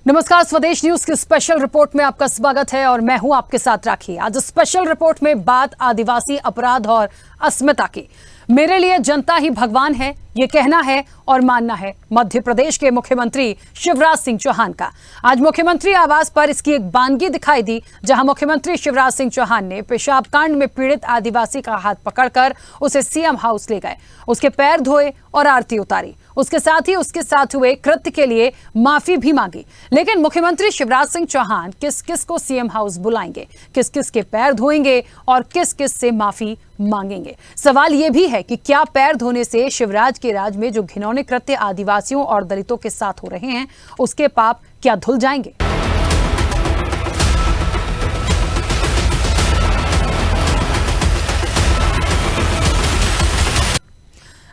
नमस्कार, स्वदेश न्यूज की स्पेशल रिपोर्ट में आपका स्वागत है और मैं हूं आपके साथ राखी। आज स्पेशल रिपोर्ट में बात आदिवासी अपराध और अस्मिता की। मेरे लिए जनता ही भगवान है, ये कहना है और मानना है मध्य प्रदेश के मुख्यमंत्री शिवराज सिंह चौहान का। आज मुख्यमंत्री आवास पर इसकी एक बानगी दिखाई दी, जहां मुख्यमंत्री शिवराज सिंह चौहान ने पेशाब कांड में पीड़ित आदिवासी का हाथ पकड़कर उसे सीएम हाउस ले गए, उसके पैर धोए और आरती उतारी। उसके साथ ही उसके साथ हुए कृत्य के लिए माफी भी मांगी। लेकिन मुख्यमंत्री शिवराज सिंह चौहान किस किस को सीएम हाउस बुलाएंगे, किस किस के पैर धोएंगे और किस किस से माफी मांगेंगे? सवाल यह भी है कि क्या पैर धोने से शिवराज के राज में जो घिनौने कृत्य आदिवासियों और दलितों के साथ हो रहे हैं, उसके पाप क्या धुल जाएंगे?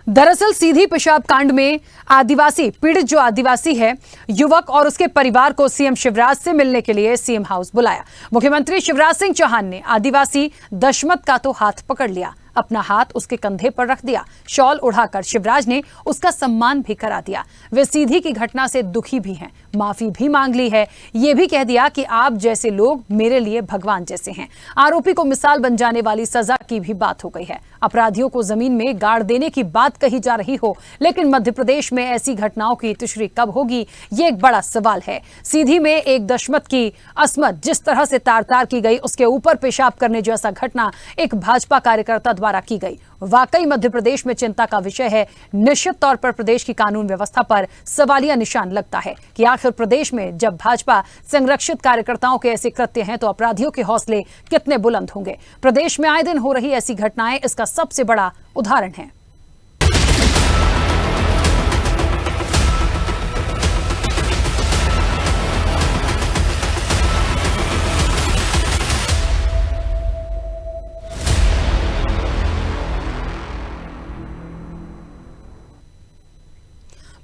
दरअसल सीधी पेशाब कांड में पीड़ित जो आदिवासी है युवक और उसके परिवार को सीएम शिवराज से मिलने के लिए सीएम हाउस बुलाया। मुख्यमंत्री शिवराज सिंह चौहान ने आदिवासी दशमत का तो हाथ पकड़ लिया, अपना हाथ उसके कंधे पर रख दिया, शॉल उड़ाकर शिवराज ने उसका सम्मान भी करा दिया। वे सीधी की घटना से दुखी भी हैं, माफी भी मांग ली है, ये भी कह दिया कि आप जैसे लोग मेरे लिए भगवान जैसे हैं। आरोपी को मिसाल बन जाने वाली सजा की भी बात हो गई है। अपराधियों को जमीन में गाड़ देने की बात कही जा रही हो, लेकिन मध्य प्रदेश में ऐसी घटनाओं की तिश्री कब होगी, ये एक बड़ा सवाल है। सीधी में एक दशमत की अस्मत जिस तरह से तार तार की गई, उसके ऊपर पेशाब करने जैसा घटना एक भाजपा कार्यकर्ता द्वारा की गई, वाकई मध्य प्रदेश में चिंता का विषय है। निश्चित तौर पर प्रदेश की कानून व्यवस्था पर सवालिया निशान लगता है कि आखिर प्रदेश में जब भाजपा संरक्षित कार्यकर्ताओं के ऐसे कृत्य हैं तो अपराधियों के हौसले कितने बुलंद होंगे। प्रदेश में आए दिन हो रही ऐसी घटनाएं इसका सबसे बड़ा उदाहरण है।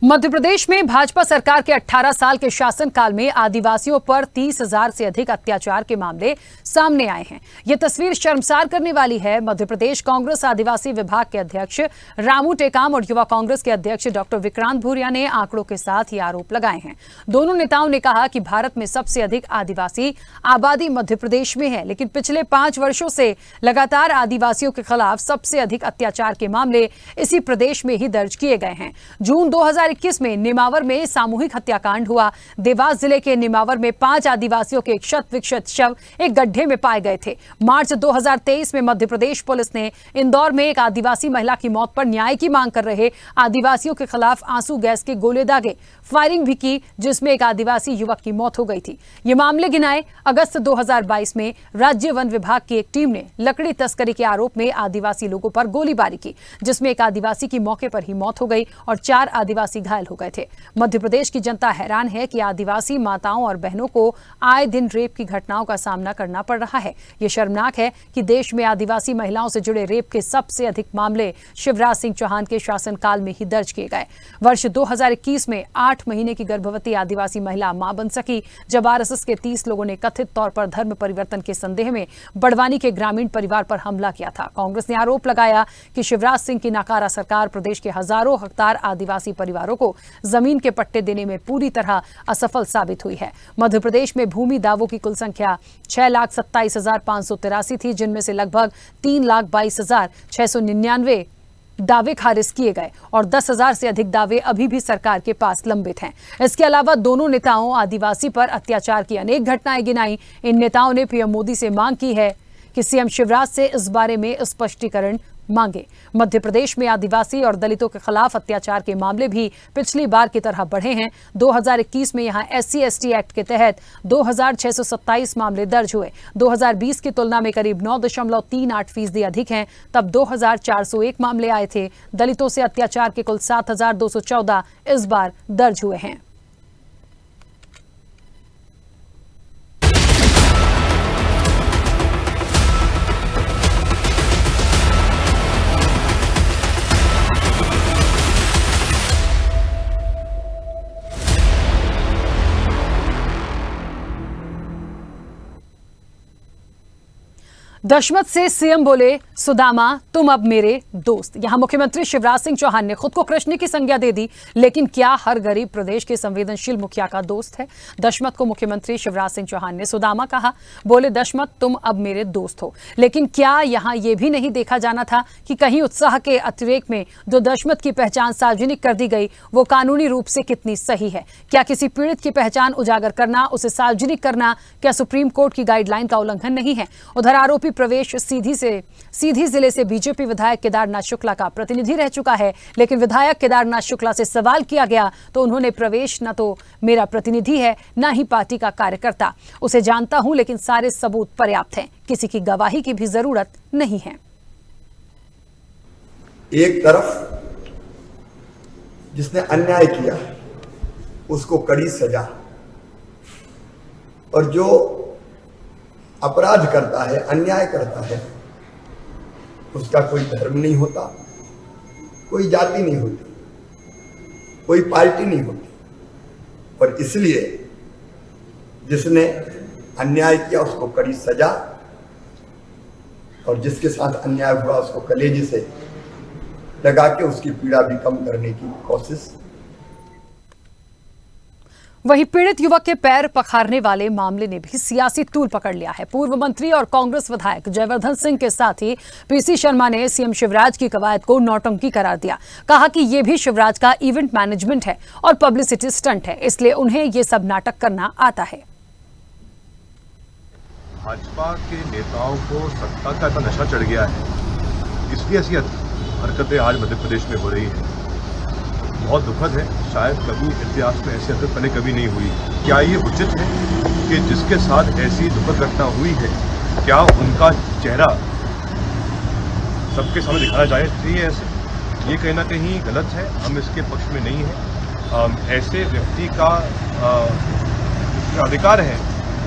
मध्य प्रदेश में भाजपा सरकार के 18 साल के शासनकाल में आदिवासियों पर 30,000 से अधिक अत्याचार के मामले सामने आए हैं। ये तस्वीर शर्मसार करने वाली है। मध्य प्रदेश कांग्रेस आदिवासी विभाग के अध्यक्ष रामू टेकाम और युवा कांग्रेस के अध्यक्ष डॉक्टर विक्रांत भूरिया ने आंकड़ों के साथ ये आरोप लगाए हैं। दोनों नेताओं ने कहा कि भारत में सबसे अधिक आदिवासी आबादी मध्य प्रदेश में है, लेकिन पिछले 5 वर्षों से लगातार आदिवासियों के खिलाफ सबसे अधिक अत्याचार के मामले इसी प्रदेश में ही दर्ज किए गए हैं। जून 2021 में निमावर में सामूहिक हत्याकांड हुआ। देवास जिले के निमावर में 5 आदिवासियों के शत विक्षत शव एक गड्ढे में पाए गए थे। मार्च 2023 में मध्य प्रदेश पुलिस ने इंदौर में एक आदिवासी महिला की मौत पर न्याय की मांग कर रहे आदिवासियों के खिलाफ आंसू गैस के गोले दागे, फायरिंग भी की, जिसमें एक आदिवासी युवक की मौत हो गई थी। ये मामले गिनाए। अगस्त 2022 में राज्य वन विभाग की एक टीम ने लकड़ी तस्करी के आरोप में आदिवासी लोगों पर गोलीबारी की, जिसमें एक आदिवासी की मौके पर ही मौत हो गई और 4 आदिवासी घायल हो गए थे। मध्य प्रदेश की जनता हैरान है कि आदिवासी माताओं और बहनों को आए दिन रेप की घटनाओं का सामना करना पड़ रहा है। ये शर्मनाक है कि देश में आदिवासी महिलाओं से जुड़े रेप के सबसे अधिक मामले शिवराज सिंह चौहान के शासनकाल में ही दर्ज किए गए। वर्ष 2021 में 8 महीने की गर्भवती आदिवासी महिला मां बन सकी, जब आरएसएस के 30 लोगों ने कथित तौर पर धर्म परिवर्तन के संदेह में बड़वानी के ग्रामीण परिवार पर हमला किया था। कांग्रेस ने आरोप लगाया कि शिवराज सिंह की नाकारा सरकार प्रदेश के हजारों हकदार आदिवासी परिवारों को जमीन के पट्टे देने में पूरी तरह असफल साबित हुई है। मध्य प्रदेश में भूमि दावों की कुल संख्या 6,27,583 थी, जिनमें से लगभग 3,22,699 दावे खारिज किए गए और 10,000 से अधिक दावे अभी भी सरकार के पास लंबित हैं। इसके अलावा दोनों नेताओं आदिवासी पर अत्याचार की अनेक घटनाएं गिनाई। इन नेताओं ने पीएम मोदी से मांग की है कि सीएम शिवराज से इस बारे में स्पष्टीकरण मांगे। मध्य प्रदेश में आदिवासी और दलितों के खिलाफ अत्याचार के मामले भी पिछली बार की तरह बढ़े हैं। 2021 में यहां SC/ST एक्ट के तहत 2,627 मामले दर्ज हुए। 2020 की तुलना में करीब 9.38% अधिक हैं। तब 2,401 मामले आए थे। दलितों से अत्याचार के कुल 7,214 इस बार दर्ज हुए हैं। दशमत से सीएम बोले सुदामा तुम अब मेरे दोस्त। यहां मुख्यमंत्री शिवराज सिंह चौहान ने खुद को कृष्ण की संज्ञा दे दी, लेकिन क्या हर गरीब प्रदेश के संवेदनशील मुखिया का दोस्त है? दशमत को मुख्यमंत्री शिवराज सिंह चौहान ने सुदामा कहा। बोले, दशमत तुम अब मेरे दोस्त हो, लेकिन क्या यहां यह भी नहीं देखा जाना था कि कहीं उत्साह के अतिरेक में जो दशमत की पहचान सार्वजनिक कर दी गई वो कानूनी रूप से कितनी सही है? क्या किसी पीड़ित की पहचान उजागर करना, उसे सार्वजनिक करना, क्या सुप्रीम कोर्ट की गाइडलाइन का उल्लंघन नहीं है? उधर आरोपी प्रवेश सीधी जिले से बीजेपी विधायक केदारनाथ शुक्ला का प्रतिनिधि रह चुका है, लेकिन विधायक केदारनाथ शुक्ला से सवाल किया गया तो उन्होंने प्रवेश न तो मेरा प्रतिनिधि है न ही पार्टी का कार्यकर्ता, उसे जानता हूं लेकिन सारे सबूत पर्याप्त हैं, किसी की गवाही की भी जरूरत नहीं है। एक तरफ जिसने अन्याय किया उसको कड़ी सजा, और जो अपराध करता है, अन्याय करता है, उसका कोई धर्म नहीं होता, कोई जाति नहीं होती, कोई पार्टी नहीं होती। और इसलिए जिसने अन्याय किया उसको कड़ी सजा, और जिसके साथ अन्याय हुआ उसको कलेजे से लगा के उसकी पीड़ा भी कम करने की कोशिश। वहीं पीड़ित युवक के पैर पखारने वाले मामले ने भी सियासी तूल पकड़ लिया है। पूर्व मंत्री और कांग्रेस विधायक जयवर्धन सिंह के साथ ही पीसी शर्मा ने सीएम शिवराज की कवायद को नौटंकी करार दिया। कहा कि यह भी शिवराज का इवेंट मैनेजमेंट है और पब्लिसिटी स्टंट है, इसलिए उन्हें यह सब नाटक करना आता है। भाजपा के नेताओं को सत्ता का इतना नशा चढ़ गया है, इसलिए ऐसी हरकतें आज मध्य प्रदेश में हो रही है। बहुत दुखद है, शायद कभी इतिहास में ऐसी हरकत पहले कभी नहीं हुई। क्या ये उचित है कि जिसके साथ ऐसी दुखद घटना हुई है, क्या उनका चेहरा सबके सामने दिखाया जाए? ऐसे ये कहीं ना कहीं गलत है, हम इसके पक्ष में नहीं हैं। ऐसे व्यक्ति का अधिकार है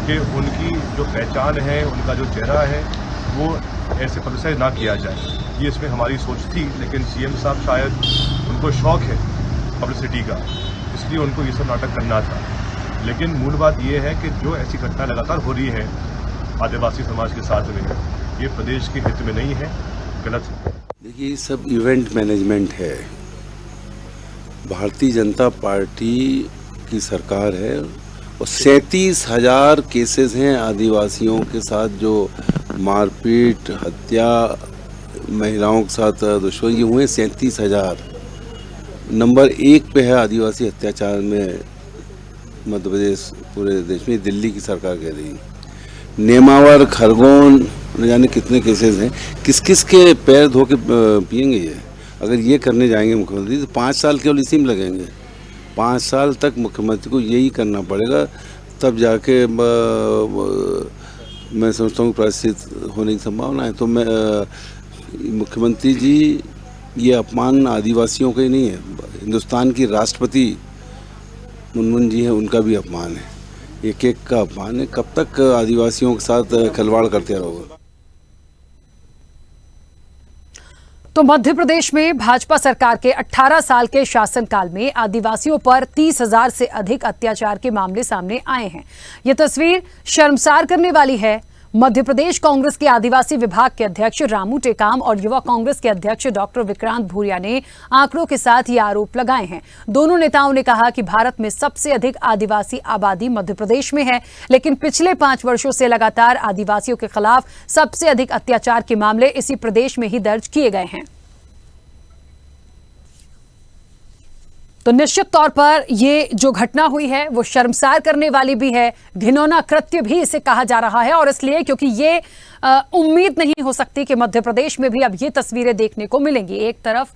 कि उनकी जो पहचान है, उनका जो चेहरा है, वो ऐसे पब्लिसाइज ना किया जाए। ये इसमें हमारी सोच थी, लेकिन सीएम साहब शायद उनको शौक है पब्लिसिटी का, इसलिए उनको ये सब नाटक करना था। लेकिन मूल बात ये है कि जो ऐसी घटना लगातार हो रही है आदिवासी समाज के साथ में, ये प्रदेश के हित में नहीं है, गलत है। देखिए, ये सब इवेंट मैनेजमेंट है। भारतीय जनता पार्टी की सरकार है और 37,000 केसेस हैं आदिवासियों के साथ, जो मारपीट, हत्या, महिलाओं के साथ दुश्मनी हुए। 37,000 नंबर 1 पे है आदिवासी अत्याचार में मध्य प्रदेश, पूरे देश में। दिल्ली की सरकार कह रही है। नेमावर, खरगोन, न जाने कितने केसेस हैं। किस किस के पैर धो के पियेंगे ये? अगर ये करने जाएंगे मुख्यमंत्री तो 5 साल केवल इसी में लगेंगे। 5 साल तक मुख्यमंत्री को यही करना पड़ेगा, तब जाके मैं समझता हूँ प्रायश्चित होने की संभावना है। तो मैं मुख्यमंत्री जी, ये अपमान आदिवासियों का ही नहीं है, हिंदुस्तान की राष्ट्रपति मुनमुन जी हैं, उनका भी अपमान है, एक एक का अपमान है। कब तक आदिवासियों के साथ खिलवाड़ करते रहोगे? तो मध्य प्रदेश में भाजपा सरकार के 18 साल के शासनकाल में आदिवासियों पर 30,000 से अधिक अत्याचार के मामले सामने आए हैं। यह तस्वीर शर्मसार करने वाली है। मध्य प्रदेश कांग्रेस के आदिवासी विभाग के अध्यक्ष रामू टेकाम और युवा कांग्रेस के अध्यक्ष डॉक्टर विक्रांत भूरिया ने आंकड़ों के साथ ये आरोप लगाए हैं। दोनों नेताओं ने कहा कि भारत में सबसे अधिक आदिवासी आबादी मध्य प्रदेश में है, लेकिन पिछले 5 वर्षों से लगातार आदिवासियों के खिलाफ सबसे अधिक अत्याचार के मामले इसी प्रदेश में ही दर्ज किए गए हैं। तो निश्चित तौर पर ये जो घटना हुई है वो शर्मसार करने वाली भी है, घिनौना कृत्य भी इसे कहा जा रहा है। और इसलिए क्योंकि ये उम्मीद नहीं हो सकती कि मध्य प्रदेश में भी अब ये तस्वीरें देखने को मिलेंगी। एक तरफ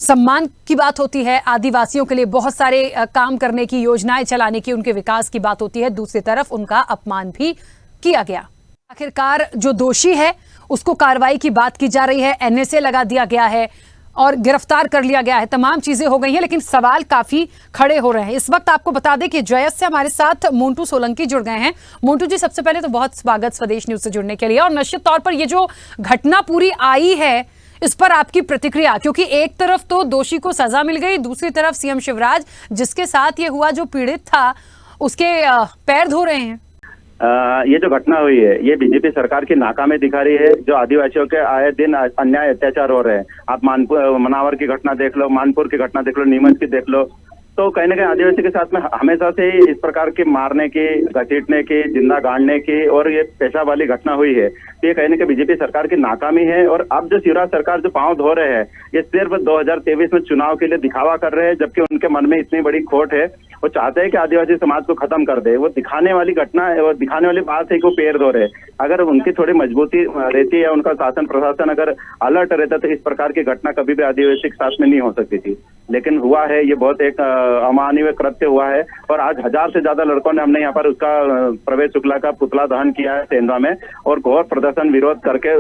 सम्मान की बात होती है, आदिवासियों के लिए बहुत सारे काम करने की, योजनाएं चलाने की, उनके विकास की बात होती है, दूसरी तरफ उनका अपमान भी किया गया। आखिरकार जो दोषी है उसको कार्रवाई की बात की जा रही है, एनएसए लगा दिया गया है और गिरफ्तार कर लिया गया है, तमाम चीजें हो गई हैं, लेकिन सवाल काफी खड़े हो रहे हैं। इस वक्त आपको बता दें कि जयस से हमारे साथ मोंटू सोलंकी जुड़ गए हैं। मोंटू जी, सबसे पहले तो बहुत स्वागत स्वदेश न्यूज से जुड़ने के लिए। और निश्चित तौर पर ये जो घटना पूरी आई है, इस पर आपकी प्रतिक्रिया, क्योंकि एक तरफ तो दोषी को सजा मिल गई, दूसरी तरफ सीएम शिवराज जिसके साथ ये हुआ, जो पीड़ित था, उसके पैर धो रहे हैं। ये जो घटना हुई है ये बीजेपी सरकार की नाकामी दिखा रही है। जो आदिवासियों के आए दिन अन्याय अत्याचार हो रहे हैं, आप मनावर की घटना देख लो, मानपुर की घटना देख लो, नीमच की देख लो, तो कहीं ना कहीं आदिवासी के साथ में हमेशा से ही इस प्रकार की मारने की, घसीटने की, जिंदा गाड़ने की और ये पेशा वाली घटना हुई है। तो ये कहीं ना कहीं बीजेपी सरकार की नाकामी है। और अब जो शिवराज सरकार जो पांव धो रहे हैं, ये सिर्फ 2023 में चुनाव के लिए दिखावा कर रहे हैं, जबकि उनके मन में इतनी बड़ी खोट है। वो चाहते हैं कि आदिवासी समाज को खत्म कर दे। वो दिखाने वाली घटना है, वो दिखाने वाली बात है कि वो पैर धो रहे। अगर उनकी थोड़ी मजबूती रहती है, उनका शासन प्रशासन अगर अलर्ट रहता तो इस प्रकार की घटना कभी भी आदिवासी के साथ में नहीं हो सकती थी। लेकिन हुआ है, ये बहुत एक अमानवीय कृत्य हुआ है। और आज 1000 से ज्यादा लड़कों ने हमने यहाँ पर उसका प्रवेश शुक्ला का पुतला दहन किया है तेंदुआ में, और घोर प्रदर्शन विरोध करके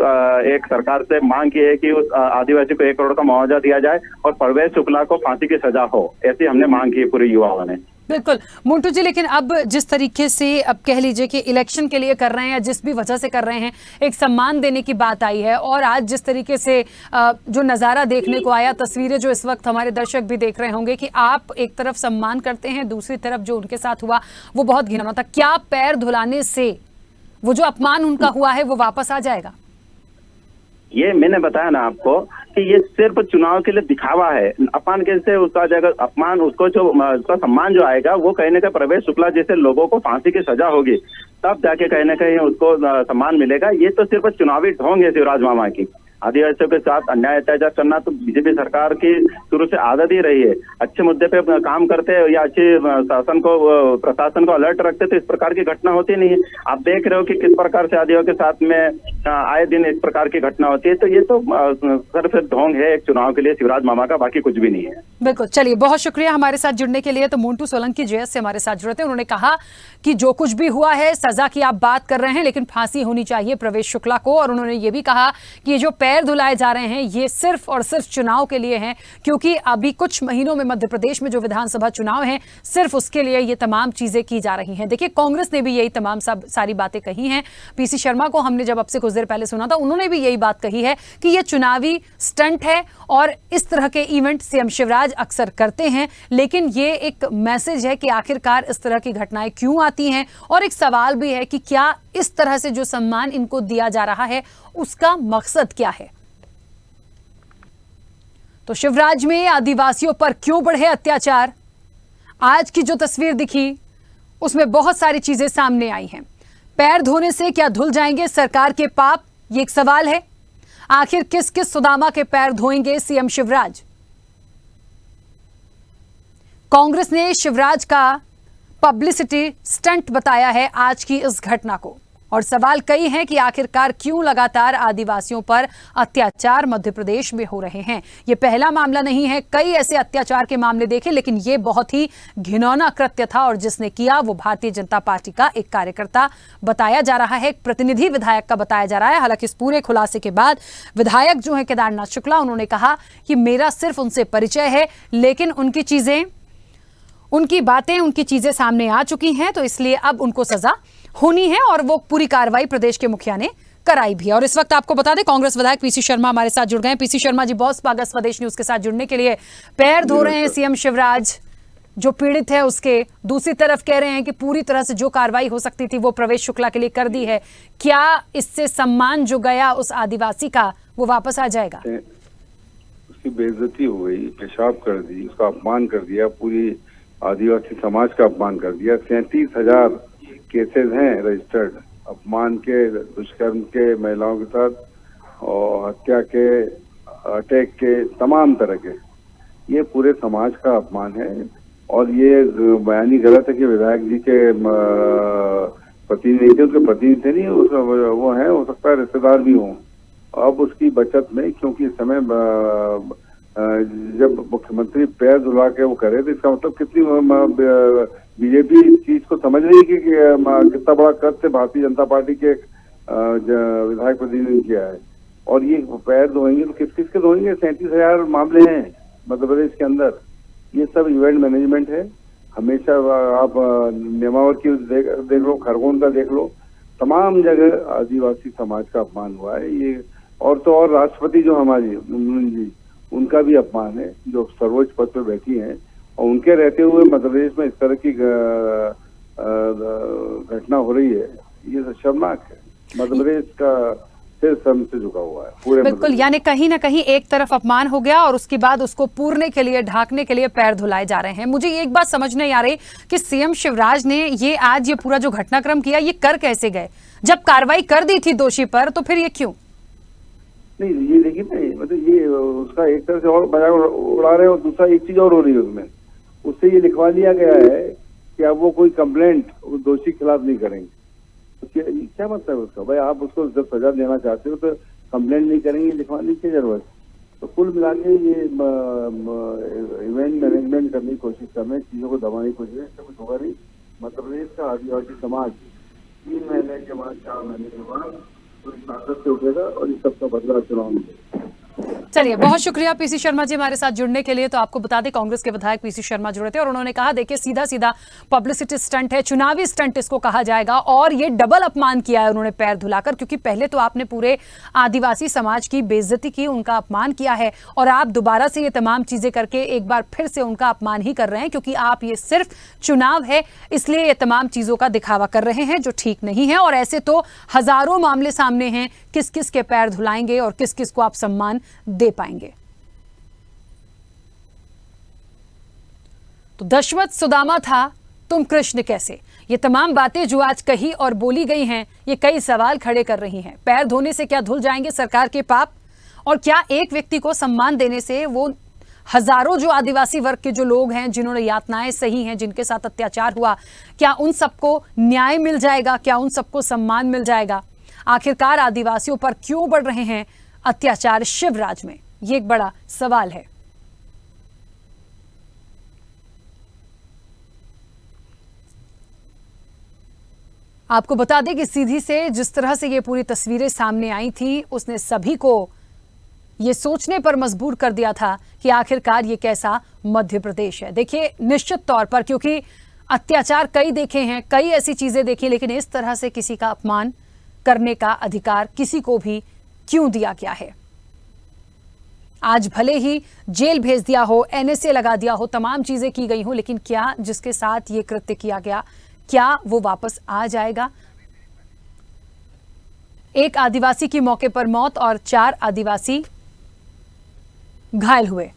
एक सरकार से मांग की है कि उस आदिवासी को 1 करोड़ का मुआवजा दिया जाए और प्रवेश शुक्ला को फांसी की सजा हो। ऐसी हमने मांग की है पूरे युवाओं ने। बिल्कुल मुंटू जी, लेकिन अब जिस तरीके से अब कह लीजिए कि इलेक्शन के लिए कर रहे हैं या जिस भी वजह से कर रहे हैं, एक सम्मान देने की बात आई है। और आज जिस तरीके से जो नज़ारा देखने को आया, तस्वीरें जो इस वक्त हमारे दर्शक भी देख रहे होंगे कि आप एक तरफ सम्मान करते हैं, दूसरी तरफ जो उनके साथ हुआ वो बहुत घिनौना था। क्या पैर धुलाने से वो जो अपमान उनका हुआ है वो वापस आ जाएगा? ये मैंने बताया ना आपको कि ये सिर्फ चुनाव के लिए दिखावा है। अपमान कैसे उसका जाएगा? अपमान उसको जो उसका सम्मान जो आएगा वो कहीं ना कहीं प्रवेश शुक्ला जैसे लोगों को फांसी की सजा होगी, तब जाके कहीं ना कहीं उसको सम्मान मिलेगा। ये तो सिर्फ चुनावी ढोंग है शिवराज मामा की। आदिवासियों के साथ अन्याय अत्याचार करना तो बीजेपी सरकार की शुरू से आदत ही रही है। अच्छे मुद्दे पे काम करते हैं या अच्छे शासन को, प्रशासन को अलर्ट रखते तो इस प्रकार की घटना होती नहीं है। आप देख रहे हो कि किस प्रकार से आदिवासियों के साथ में आए दिन इस प्रकार की घटना होती है। तो ये तो सिर्फ ढोंग है एक चुनाव के लिए शिवराज मामा का, बाकी कुछ भी नहीं है। बिल्कुल, चलिए बहुत शुक्रिया हमारे साथ जुड़ने के लिए। तो मोंटू सोलंकी जेएस से हमारे साथ जुड़े थे। उन्होंने कहा कि जो कुछ भी हुआ है, सजा की आप बात कर रहे हैं, लेकिन फांसी होनी चाहिए प्रवेश शुक्ला को। और उन्होंने ये भी कहा कि ये जो पैर धुलाए जा रहे हैं ये सिर्फ और सिर्फ चुनाव के लिए हैं, क्योंकि अभी कुछ महीनों में मध्य प्रदेश में जो विधानसभा चुनाव हैं, सिर्फ उसके लिए ये तमाम चीजें की जा रही हैं। देखिए, कांग्रेस ने भी यही तमाम सारी बातें कही हैं। पीसी शर्मा को हमने जब आपसे कुछ देर पहले सुना था, उन्होंने भी यही बात कही है कि ये चुनावी स्टंट है और इस तरह के इवेंट सीएम शिवराज अक्सर करते हैं। लेकिन ये एक मैसेज है कि आखिरकार इस तरह की घटनाएं क्यों आती हैं, और एक सवाल भी है कि क्या इस तरह से जो सम्मान इनको दिया जा रहा है उसका मकसद क्या है। तो शिवराज में आदिवासियों पर क्यों बढ़े अत्याचार, आज की जो तस्वीर दिखी उसमें बहुत सारी चीजें सामने आई हैं। पैर धोने से क्या धुल जाएंगे सरकार के पाप, ये एक सवाल है। आखिर किस किस सुदामा के पैर धोएंगे सीएम शिवराज? कांग्रेस ने शिवराज का पब्लिसिटी स्टंट बताया है आज की इस घटना को, और सवाल कई हैं कि आखिरकार क्यों लगातार आदिवासियों पर अत्याचार मध्य प्रदेश में हो रहे हैं। ये पहला मामला नहीं है, कई ऐसे अत्याचार के मामले देखे, लेकिन ये बहुत ही घिनौना कृत्य था। और जिसने किया वो भारतीय जनता पार्टी का एक कार्यकर्ता बताया जा रहा है, एक प्रतिनिधि विधायक का बताया जा रहा है। हालांकि इस पूरे खुलासे के बाद विधायक जो है केदारनाथ शुक्ला, उन्होंने कहा कि मेरा सिर्फ उनसे परिचय है, लेकिन उनकी चीजें, उनकी बातें, उनकी चीजें सामने आ चुकी हैं, तो इसलिए अब उनको सजा होनी है। और वो पूरी कार्रवाई प्रदेश के मुखिया ने कराई भी है। और इस वक्त आपको बता दें, कांग्रेस विधायक पीसी शर्मा हमारे साथ जुड़ गए हैं। पीसी शर्मा जी, बहुत स्वागत स्वदेश न्यूज के साथ जुड़ने के लिए। पैर धो रहे हैं सीएम शिवराज, जो पीड़ित है उसके, दूसरी तरफ कह रहे हैं कि पूरी तरह से जो कार्रवाई हो सकती थी वो प्रवेश शुक्ला के लिए कर दी है। क्या इससे सम्मान जो गया उस आदिवासी का वो वापस आ जाएगा? उसकी बेइज्जती हो गई, पेशाब कर दी, उसका अपमान कर दिया, पूरी आदिवासी समाज का अपमान कर दिया। 37,000 केसेस हैं रजिस्टर्ड, अपमान के, दुष्कर्म के, महिलाओं के साथ और हत्या के, अटैक के, तमाम तरह के। ये पूरे समाज का अपमान है। और ये बयानी गलत है कि विधायक जी के प्रतिनिधि थे, उसके प्रतिनिधि नहीं, वो हैं, हो सकता है रिश्तेदार भी हों। अब उसकी बचत में, क्योंकि इस समय जब मुख्यमंत्री पैर धुला के वो करे, तो इसका मतलब कितनी बीजेपी इस चीज को समझ रही है कि कितना बड़ा कृत्य भारतीय जनता पार्टी के विधायक प्रतिनिधि ने किया है। और ये पैर धोएंगे तो किस किस के धोएंगे? 37,000 मामले हैं मध्य प्रदेश के अंदर। ये सब इवेंट मैनेजमेंट है। हमेशा आप नेमावर की देख लो, खरगोन का देख लो, तमाम जगह आदिवासी समाज का अपमान हुआ है। ये और तो और राष्ट्रपति जो हमारी जी, उनका भी अपमान है, जो सर्वोच्च पद पर बैठी हैं, और उनके रहते हुए मध्य प्रदेश में इस तरह की घटना हो रही है। ये तो शर्मनाक है। मध्य प्रदेश का सिर शर्म से झुका हुआ है पूरे। बिल्कुल, यानी कहीं ना कहीं एक तरफ अपमान हो गया और उसके बाद उसको पूरने के लिए, ढाकने के लिए पैर धुलाए जा रहे हैं। मुझे एक बात समझ नहीं आ रही कि सीएम शिवराज ने ये पूरा जो घटनाक्रम किया, ये कर कैसे गए? जब कार्रवाई कर दी थी दोषी पर, तो फिर ये क्यों? नहीं, ये देखिए ना, मतलब ये उसका एक तरह से और मजाक उड़ा रहे हैं, और दूसरा एक चीज और हो रही है उसमें। उससे ये लिखवा लिया गया है कि अब वो कोई कंप्लेंट दोषी के खिलाफ नहीं करेंगे। तो क्या मतलब है उसका? भाई आप उसको जब सजा देना चाहते हो तो कंप्लेंट नहीं करेंगे, लिखवाने की जरूरत। तो कुल मिला के ये इवेंट मैनेजमेंट करने की कोशिश कर रहे हैं, चीजों को दबाने की कोशिश है। इससे कुछ होगा नहीं। मध्य प्रदेश का आदिवासी समाज 3 महीने के बाद, 4 महीने के बाद पूरी ताकत से उठेगा और इस सबका बदला चुनाव में। चलिए, बहुत शुक्रिया पीसी शर्मा जी हमारे साथ जुड़ने के लिए। तो आपको बता दें, कांग्रेस के विधायक पीसी शर्मा जुड़े थे और उन्होंने कहा, देखिए सीधा सीधा पब्लिसिटी स्टंट है, चुनावी स्टंट इसको कहा जाएगा। और ये डबल अपमान किया है उन्होंने पैर धुलाकर, क्योंकि पहले तो आपने पूरे आदिवासी समाज की बेइज्जती की, उनका अपमान किया है, और आप दोबारा से ये तमाम चीजें करके एक बार फिर से उनका अपमान ही कर रहे हैं, क्योंकि आप ये सिर्फ चुनाव है इसलिए ये तमाम चीजों का दिखावा कर रहे हैं, जो ठीक नहीं है। और ऐसे तो हजारों मामले सामने हैं, किस किस के पैर धुलाएंगे और किस किस को आप सम्मान दे पाएंगे। तो दशरथ सुदामा था, तुम कृष्ण कैसे? ये तमाम बातें जो आज कही और बोली गई हैं, ये कई सवाल खड़े कर रही हैं। पैर धोने से क्या धुल जाएंगे सरकार के पाप? और क्या एक व्यक्ति को सम्मान देने से वो हजारों जो आदिवासी वर्ग के जो लोग हैं, जिन्होंने यातनाएं सही हैं, जिनके साथ अत्याचार हुआ, क्या उन सबको न्याय मिल जाएगा? क्या उन सबको सम्मान मिल जाएगा? आखिरकार आदिवासियों पर क्यों बढ़ रहे हैं अत्याचार शिवराज में? ये एक बड़ा सवाल है। आपको बता दें कि सीधी से जिस तरह से ये पूरी तस्वीरें सामने आई थी, उसने सभी को ये सोचने पर मजबूर कर दिया था कि आखिरकार ये कैसा मध्य प्रदेश है। देखिए, निश्चित तौर पर, क्योंकि अत्याचार कई देखे हैं, कई ऐसी चीजें देखी, लेकिन इस तरह से किसी का अपमान करने का अधिकार किसी को भी क्यों दिया गया है? आज भले ही जेल भेज दिया हो, एनएसए लगा दिया हो, तमाम चीजें की गई हो, लेकिन क्या जिसके साथ ये कृत्य किया गया, क्या वो वापस आ जाएगा? एक आदिवासी की मौके पर मौत और 4 आदिवासी घायल हुए।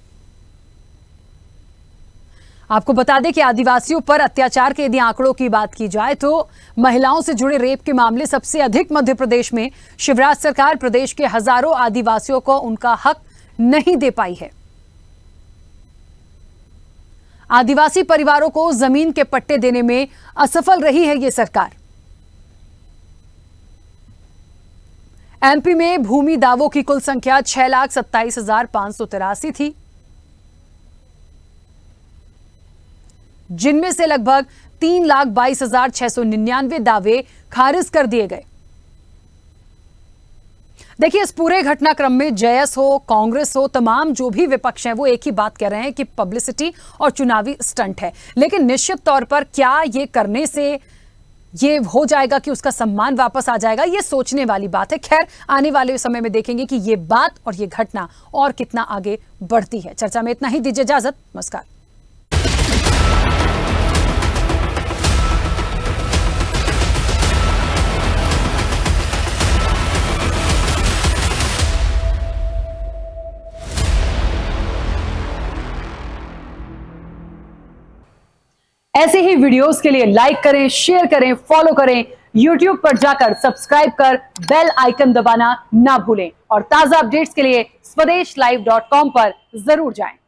आपको बता दें कि आदिवासियों पर अत्याचार के यदि आंकड़ों की बात की जाए तो महिलाओं से जुड़े रेप के मामले सबसे अधिक मध्य प्रदेश में। शिवराज सरकार प्रदेश के हजारों आदिवासियों को उनका हक नहीं दे पाई है। आदिवासी परिवारों को जमीन के पट्टे देने में असफल रही है ये सरकार। एमपी में भूमि दावों की कुल संख्या 6,27,583 थी, जिनमें से लगभग 3,22,699 दावे खारिज कर दिए गए। देखिए, इस पूरे घटनाक्रम में जेएस हो, कांग्रेस हो, तमाम जो भी विपक्ष हैं, वो एक ही बात कह रहे हैं कि पब्लिसिटी और चुनावी स्टंट है। लेकिन निश्चित तौर पर क्या ये करने से ये हो जाएगा कि उसका सम्मान वापस आ जाएगा, ये सोचने वाली बात है। खैर, आने वाले समय में देखेंगे कि ये बात और ये घटना और कितना आगे बढ़ती है। चर्चा में इतना ही, दीजिए इजाजत, नमस्कार। ऐसे ही वीडियोस के लिए लाइक करें, शेयर करें, फॉलो करें। YouTube पर जाकर सब्सक्राइब कर बेल आइकन दबाना ना भूलें और ताजा अपडेट्स के लिए स्वदेशलाइव.com पर जरूर जाएं।